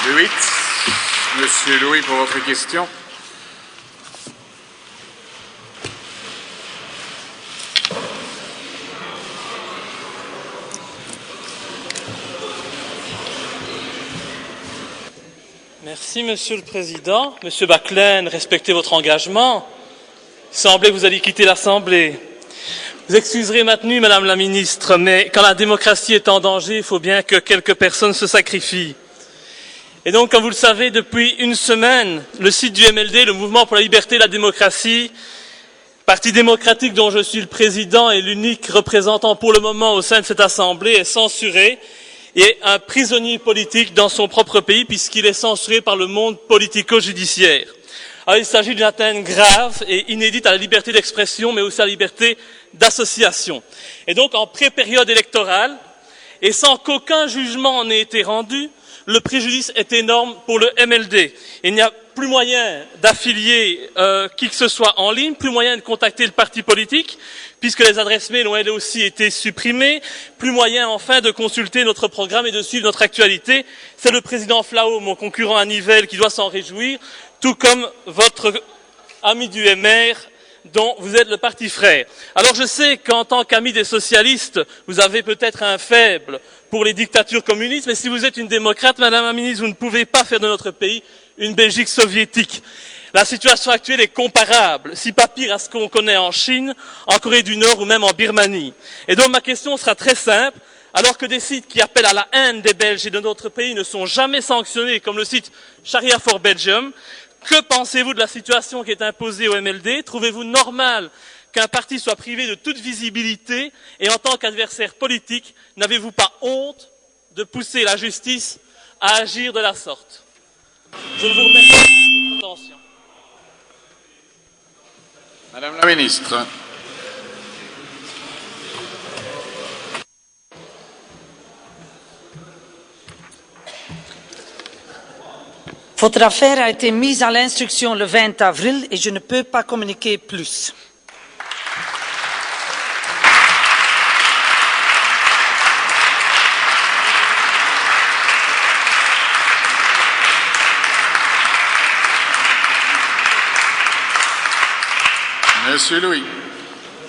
Le 8. Monsieur Louis, pour votre question. Merci, Monsieur le Président. Monsieur Baclaine, respectez votre engagement. Il semblait que vous alliez quitter l'Assemblée. Vous excuserez ma tenue, Madame la Ministre, mais quand la démocratie est en danger, il faut bien que quelques personnes se sacrifient. Et donc, comme vous le savez, depuis une semaine, le site du MLD, le Mouvement pour la liberté et la démocratie, parti démocratique dont je suis le président et l'unique représentant pour le moment au sein de cette Assemblée, est censuré et un prisonnier politique dans son propre pays puisqu'il est censuré par le monde politico-judiciaire. Alors, il s'agit d'une atteinte grave et inédite à la liberté d'expression, mais aussi à la liberté d'association. Et donc, en pré-période électorale, et sans qu'aucun jugement n'ait été rendu, le préjudice est énorme pour le MLD. Il n'y a plus moyen d'affilier qui que ce soit en ligne, plus moyen de contacter le parti politique, puisque les adresses mail ont elles aussi été supprimées, plus moyen enfin de consulter notre programme et de suivre notre actualité. C'est le président Flao, mon concurrent à Nivelles, qui doit s'en réjouir, tout comme votre ami du MR, dont vous êtes le parti frère. Alors je sais qu'en tant qu'ami des socialistes, vous avez peut-être un faible pour les dictatures communistes, mais si vous êtes une démocrate, Madame la Ministre, vous ne pouvez pas faire de notre pays une Belgique soviétique. La situation actuelle est comparable, si pas pire, à ce qu'on connaît en Chine, en Corée du Nord ou même en Birmanie. Et donc ma question sera très simple. Alors que des sites qui appellent à la haine des Belges et de notre pays ne sont jamais sanctionnés, comme le site Sharia for Belgium, que pensez-vous de la situation qui est imposée au MLD? Trouvez-vous normal qu'un parti soit privé de toute visibilité et en tant qu'adversaire politique, n'avez-vous pas honte de pousser la justice à agir de la sorte? Je vous remercie de votre attention. Madame la Ministre. Votre affaire a été mise à l'instruction le 20 avril et je ne peux pas communiquer plus. Monsieur Louis.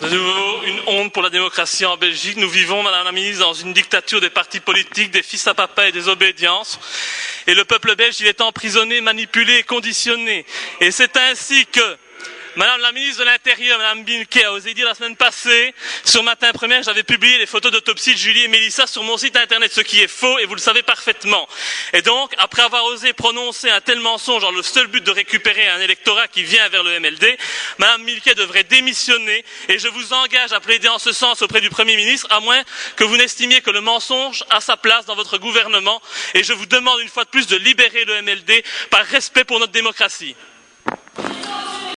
De nouveau, une honte pour la démocratie en Belgique. Nous vivons, Madame la Ministre, dans une dictature des partis politiques, des fils à papa et des obédiences. Et le peuple belge, il est emprisonné, manipulé et conditionné. Et c'est ainsi que Madame la Ministre de l'Intérieur, Madame Binké, a osé dire la semaine passée, sur Matin Première, j'avais publié les photos d'autopsie de Julie et Mélissa sur mon site internet, ce qui est faux, et vous le savez parfaitement. Et donc, après avoir osé prononcer un tel mensonge dans le seul but de récupérer un électorat qui vient vers le MLD, Madame Binké devrait démissionner, et je vous engage à plaider en ce sens auprès du Premier ministre, à moins que vous n'estimiez que le mensonge a sa place dans votre gouvernement, et je vous demande une fois de plus de libérer le MLD par respect pour notre démocratie.